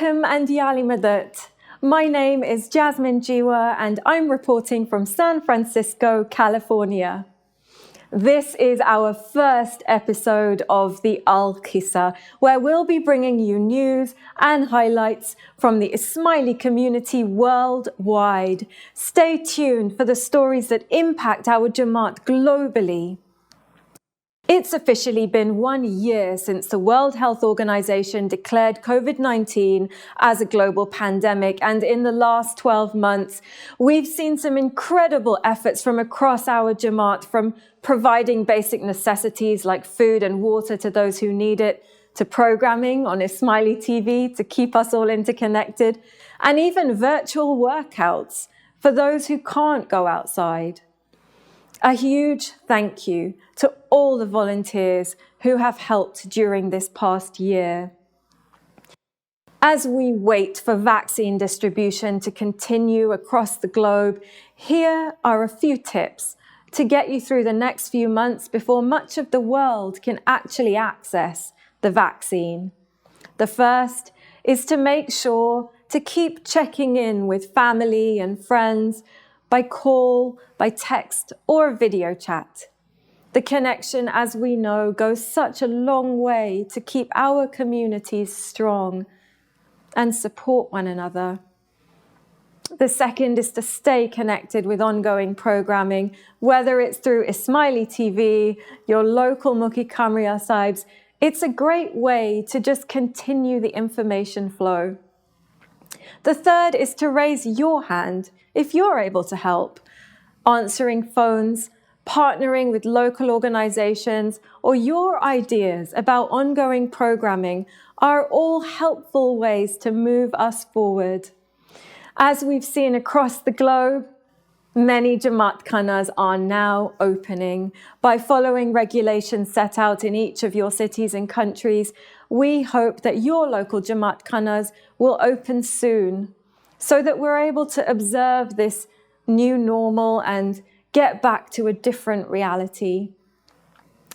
Welcome and Yali Madat. My name is Jasmine Jiwa and I'm reporting from San Francisco, California. This is our first episode of the Al-Qissa, where we'll be bringing you news and highlights from the Ismaili community worldwide. Stay tuned for the stories that impact our Jamaat globally. It's officially been 1 year since the World Health Organization declared COVID-19 as a global pandemic, and in the last 12 months, we've seen some incredible efforts from across our Jamaat, from providing basic necessities like food and water to those who need it, to programming on Ismaili TV to keep us all interconnected, and even virtual workouts for those who can't go outside. A huge thank you to all the volunteers who have helped during this past year. As we wait for vaccine distribution to continue across the globe, here are a few tips to get you through the next few months before much of the world can actually access the vaccine. The first is to make sure to keep checking in with family and friends by call, by text, or video chat. The connection, as we know, goes such a long way to keep our communities strong and support one another. The second is to stay connected with ongoing programming, whether it's through Ismaili TV, your local Muki Kamriya Sahibs. It's a great way to just continue the information flow. The third is to raise your hand if you're able to help. Answering phones, partnering with local organizations, or your ideas about ongoing programming are all helpful ways to move us forward. As we've seen across the globe, many Jamaat Khanas are now opening. By following regulations set out in each of your cities and countries, we hope that your local Jamaat Khanas will open soon, so that we're able to observe this new normal and get back to a different reality.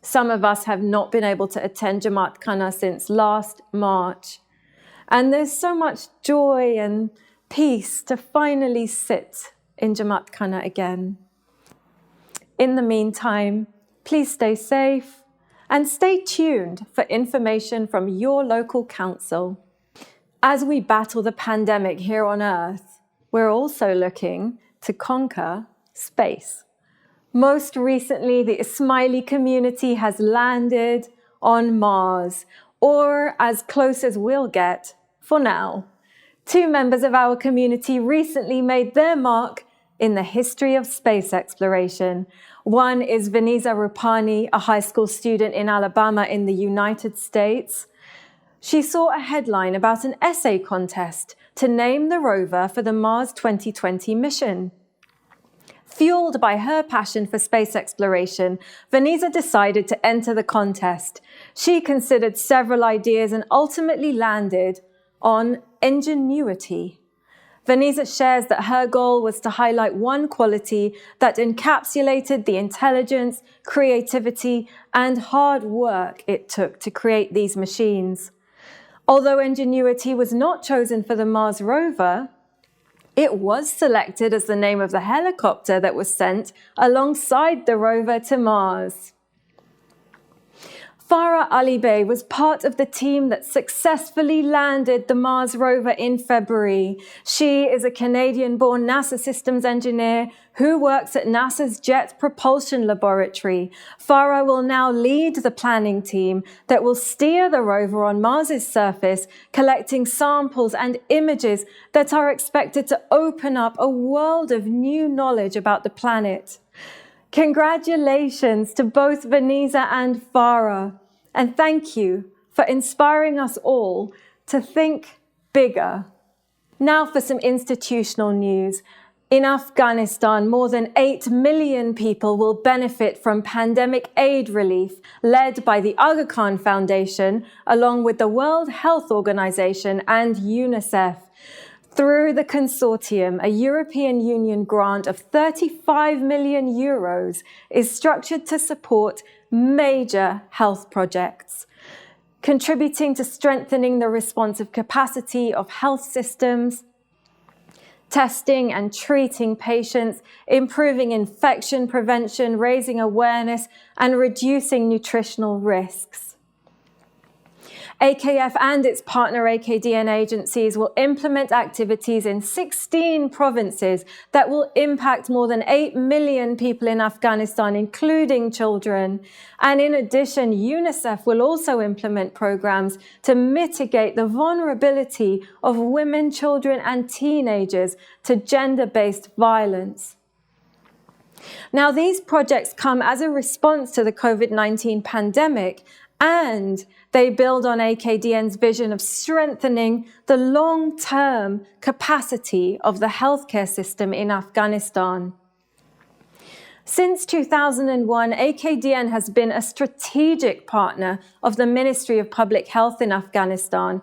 Some of us have not been able to attend Jamaat Khana since last March, and there's so much joy and peace to finally sit in Jamaat Khana again. In the meantime, please stay safe and stay tuned for information from your local council. As we battle the pandemic here on Earth, we're also looking to conquer space. Most recently, the Ismaili community has landed on Mars, or as close as we'll get for now. 2 members of our community recently made their mark in the history of space exploration. One is Veniza Rupani, a high school student in Alabama in the United States. She saw a headline about an essay contest to name the rover for the Mars 2020 mission. Fueled by her passion for space exploration, Veniza decided to enter the contest. She considered several ideas and ultimately landed on ingenuity. Veniza shares that her goal was to highlight one quality that encapsulated the intelligence, creativity, and hard work it took to create these machines. Although ingenuity was not chosen for the Mars rover, it was selected as the name of the helicopter that was sent alongside the rover to Mars. Farah Ali Bey was part of the team that successfully landed the Mars rover in February. She is a Canadian-born NASA systems engineer who works at NASA's Jet Propulsion Laboratory. Farah will now lead the planning team that will steer the rover on Mars's surface, collecting samples and images that are expected to open up a world of new knowledge about the planet. Congratulations to both Veniza and Farah, and thank you for inspiring us all to think bigger. Now for some institutional news. In Afghanistan, more than 8 million people will benefit from pandemic aid relief led by the Aga Khan Foundation, along with the World Health Organization and UNICEF. Through the consortium, a European Union grant of 35 million euros is structured to support major health projects. contributing to strengthening the responsive capacity of health systems, testing and treating patients, improving infection prevention, raising awareness, and reducing nutritional risks. AKF and its partner AKDN agencies will implement activities in 16 provinces that will impact more than 8 million people in Afghanistan, including children. And in addition, UNICEF will also implement programs to mitigate the vulnerability of women, children, and teenagers to gender-based violence. Now, these projects come as a response to the COVID-19 pandemic, and they build on AKDN's vision of strengthening the long-term capacity of the healthcare system in Afghanistan. Since 2001, AKDN has been a strategic partner of the Ministry of Public Health in Afghanistan.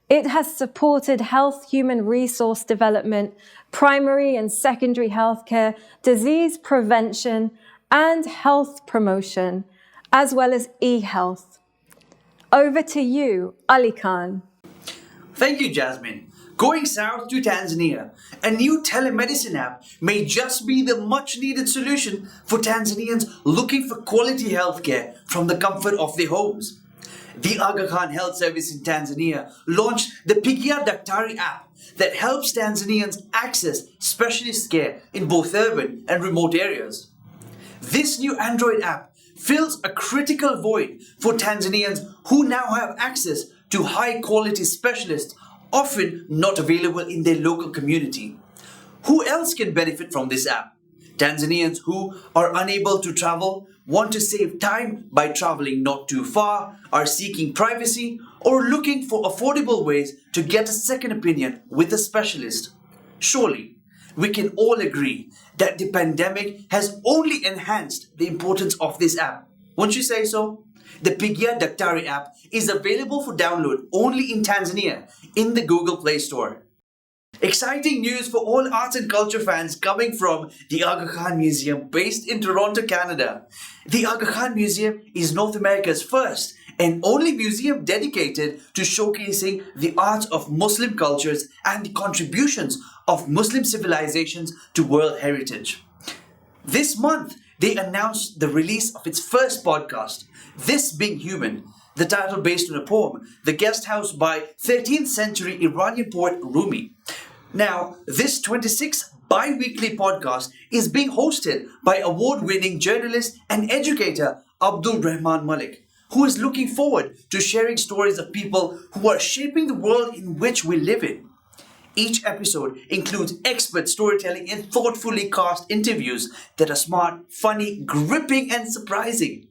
It has supported health, human resource development, primary and secondary healthcare, disease prevention, and health promotion, as well as e-health. Over to you, Ali Khan. Thank you, Jasmine. Going south to Tanzania, a new telemedicine app may just be the much-needed solution for Tanzanians looking for quality healthcare from the comfort of their homes. The Aga Khan Health Service in Tanzania launched the Pigia Daktari app that helps Tanzanians access specialist care in both urban and remote areas. This new Android app fills a critical void for Tanzanians who now have access to high-quality specialists often not available in their local community. Who else can benefit from this app? Tanzanians who are unable to travel, want to save time by traveling not too far, are seeking privacy, or looking for affordable ways to get a second opinion with a specialist. Surely, we can all agree that the pandemic has only enhanced the importance of this app. Won't you say so? The Pigia Daktari app is available for download only in Tanzania in the Google Play Store. Exciting news for all arts and culture fans coming from the Aga Khan Museum based in Toronto, Canada. The Aga Khan Museum is North America's first and only museum dedicated to showcasing the arts of Muslim cultures and the contributions of Muslim civilizations to world heritage. This month, they announced the release of its first podcast, This Being Human, the title based on a poem, The Guest House by 13th century Iranian poet Rumi. Now, this 26th bi-weekly podcast is being hosted by award-winning journalist and educator Abdul Rahman Malik, who is looking forward to sharing stories of people who are shaping the world in which we live in. Each episode includes expert storytelling and thoughtfully cast interviews that are smart, funny, gripping, and surprising.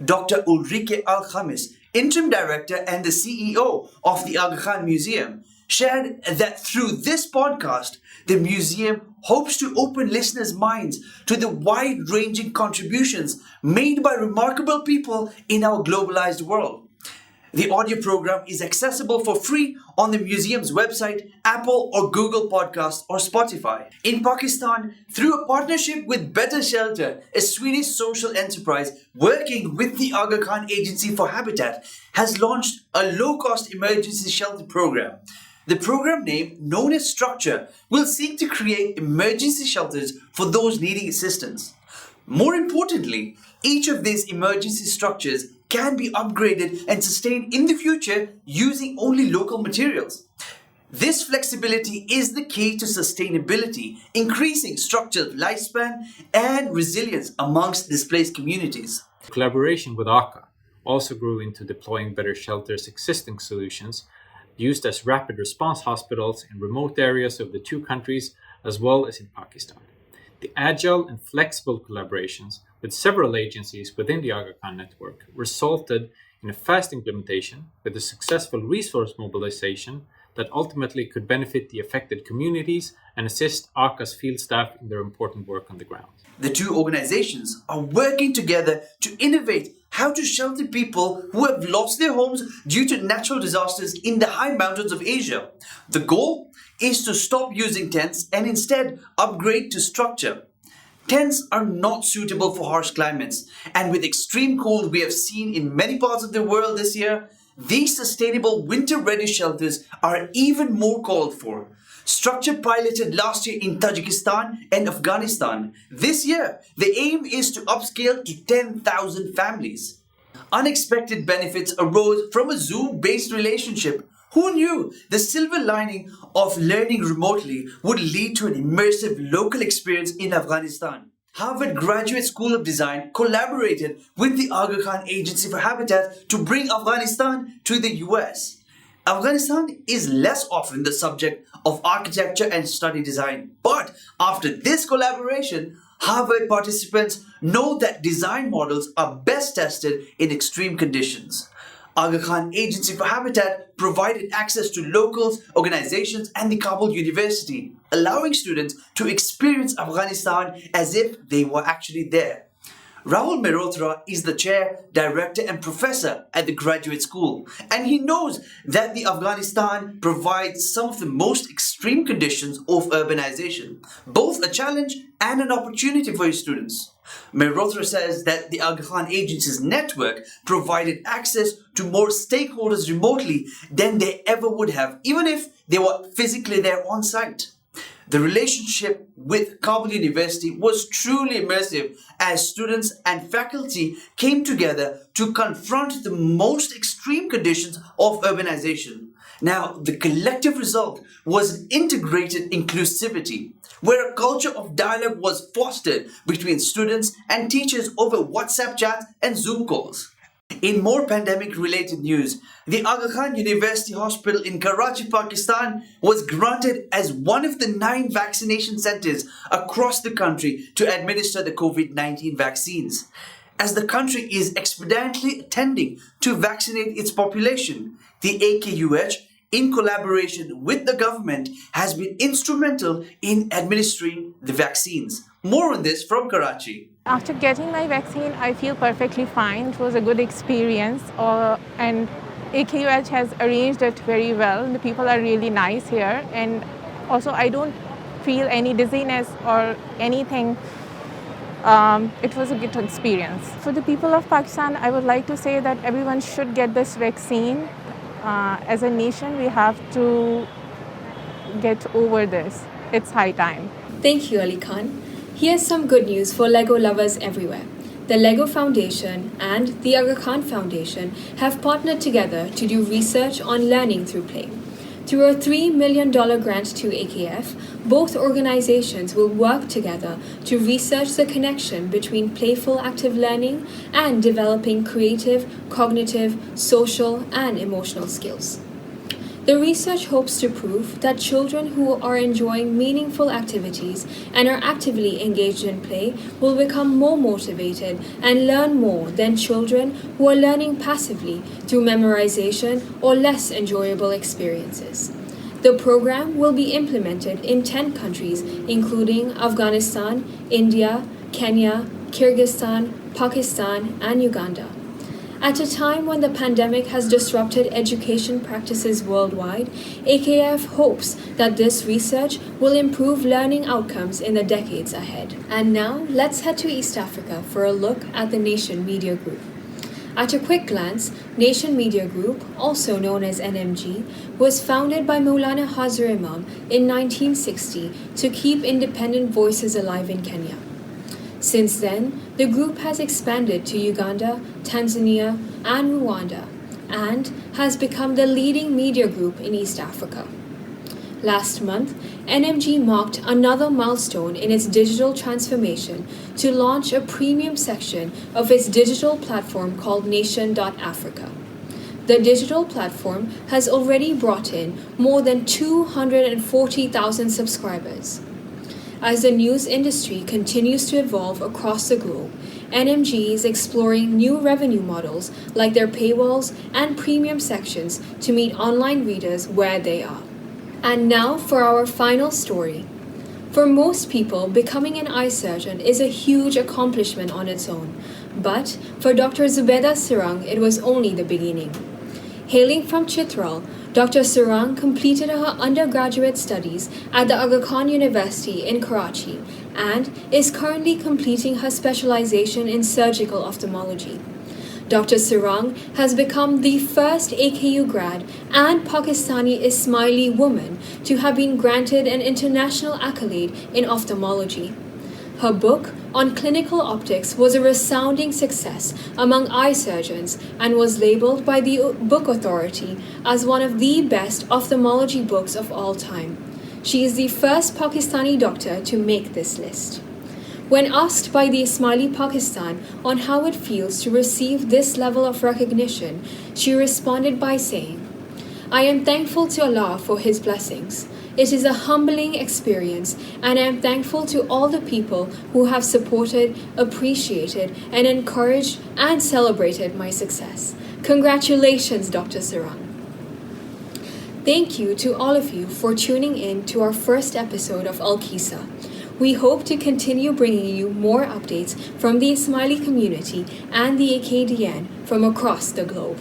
Dr. Ulrike Al-Khamis, interim director and the CEO of the Aga Khan Museum, shared that through this podcast, the museum hopes to open listeners' minds to the wide-ranging contributions made by remarkable people in our globalized world. The audio program is accessible for free on the museum's website, Apple or Google Podcasts or Spotify. In Pakistan, through a partnership with Better Shelter, a Swedish social enterprise working with the Aga Khan Agency for Habitat, has launched a low-cost emergency shelter program. The program name, known as Structure, will seek to create emergency shelters for those needing assistance. More importantly, each of these emergency structures can be upgraded and sustained in the future using only local materials. This flexibility is the key to sustainability, increasing structured lifespan and resilience amongst displaced communities. Collaboration with ACA also grew into deploying Better Shelter's existing solutions, used as rapid response hospitals in remote areas of the two countries, as well as in Pakistan. The agile and flexible collaborations with several agencies within the Aga Khan network resulted in a fast implementation with a successful resource mobilization that ultimately could benefit the affected communities and assist ACA's field staff in their important work on the ground. The two organizations are working together to innovate how to shelter people who have lost their homes due to natural disasters in the high mountains of Asia. The goal is to stop using tents and instead upgrade to structure. Tents are not suitable for harsh climates, and with extreme cold we have seen in many parts of the world this year, these sustainable winter-ready shelters are even more called for. Structure piloted last year in Tajikistan and Afghanistan. This year, the aim is to upscale to 10,000 families. Unexpected benefits arose from a Zoom-based relationship. Who knew the silver lining of learning remotely would lead to an immersive local experience in Afghanistan? Harvard Graduate School of Design collaborated with the Aga Khan Agency for Habitat to bring Afghanistan to the US. Afghanistan is less often the subject of architecture and study design, but after this collaboration, Harvard participants know that design models are best tested in extreme conditions. Aga Khan Agency for Habitat provided access to locals, organizations, and the Kabul University, allowing students to experience Afghanistan as if they were actually there. Rahul Mehrotra is the chair, director, and professor at the graduate school, and he knows that the Afghanistan provides some of the most extreme conditions of urbanization, both a challenge and an opportunity for his students. Mehrotra says that the Aga Khan Agency's network provided access to more stakeholders remotely than they ever would have, even if they were physically there on site. The relationship with Kabul University was truly immersive as students and faculty came together to confront the most extreme conditions of urbanization. Now, the collective result was an integrated inclusivity, where a culture of dialogue was fostered between students and teachers over WhatsApp chats and Zoom calls. In more pandemic-related news, the Aga Khan University Hospital in Karachi, Pakistan was granted as one of the 9 vaccination centers across the country to administer the COVID-19 vaccines. As the country is expediently attending to vaccinate its population, the AKUH, in collaboration with the government, has been instrumental in administering the vaccines. More on this from Karachi. After getting my vaccine, I feel perfectly fine. It was a good experience, and AKUH has arranged it very well. The people are really nice here, and also I don't feel any dizziness or anything. It was a good experience. For the people of Pakistan, I would like to say that everyone should get this vaccine. As a nation, we have to get over this. It's high time. Thank you, Ali Khan. Here's some good news for Lego lovers everywhere. The Lego Foundation and the Aga Khan Foundation have partnered together to do research on learning through play. Through a $3 million grant to AKF, both organizations will work together to research the connection between playful active learning and developing creative, cognitive, social, and emotional skills. The research hopes to prove that children who are enjoying meaningful activities and are actively engaged in play will become more motivated and learn more than children who are learning passively through memorization or less enjoyable experiences. The program will be implemented in 10 countries, including Afghanistan, India, Kenya, Kyrgyzstan, Pakistan, and Uganda. At a time when the pandemic has disrupted education practices worldwide, AKF hopes that this research will improve learning outcomes in the decades ahead. And now, let's head to East Africa for a look at the Nation Media Group. At a quick glance, Nation Media Group, also known as NMG, was founded by Maulana Hazar Imam in 1960 to keep independent voices alive in Kenya. Since then, the group has expanded to Uganda, Tanzania, and Rwanda, and has become the leading media group in East Africa. Last month, NMG marked another milestone in its digital transformation to launch a premium section of its digital platform called Nation.Africa. The digital platform has already brought in more than 240,000 subscribers. As the news industry continues to evolve across the globe, NMG is exploring new revenue models like their paywalls and premium sections to meet online readers where they are. And now for our final story. For most people, becoming an eye surgeon is a huge accomplishment on its own, but for Dr. Zubeda Sirang, it was only the beginning. Hailing from Chitral, Dr. Sirang completed her undergraduate studies at the Aga Khan University in Karachi and is currently completing her specialization in surgical ophthalmology. Dr. Sarang has become the first AKU grad and Pakistani Ismaili woman to have been granted an international accolade in ophthalmology. Her book on clinical optics was a resounding success among eye surgeons and was labeled by the Book Authority as one of the best ophthalmology books of all time. She is the first Pakistani doctor to make this list. When asked by the Ismaili Pakistan on how it feels to receive this level of recognition, she responded by saying, "I am thankful to Allah for His blessings. It is a humbling experience, and I am thankful to all the people who have supported, appreciated, and encouraged and celebrated my success. Congratulations, Dr. Sarang." Thank you to all of you for tuning in to our first episode of Al Qissa. We hope to continue bringing you more updates from the Ismaili community and the AKDN from across the globe.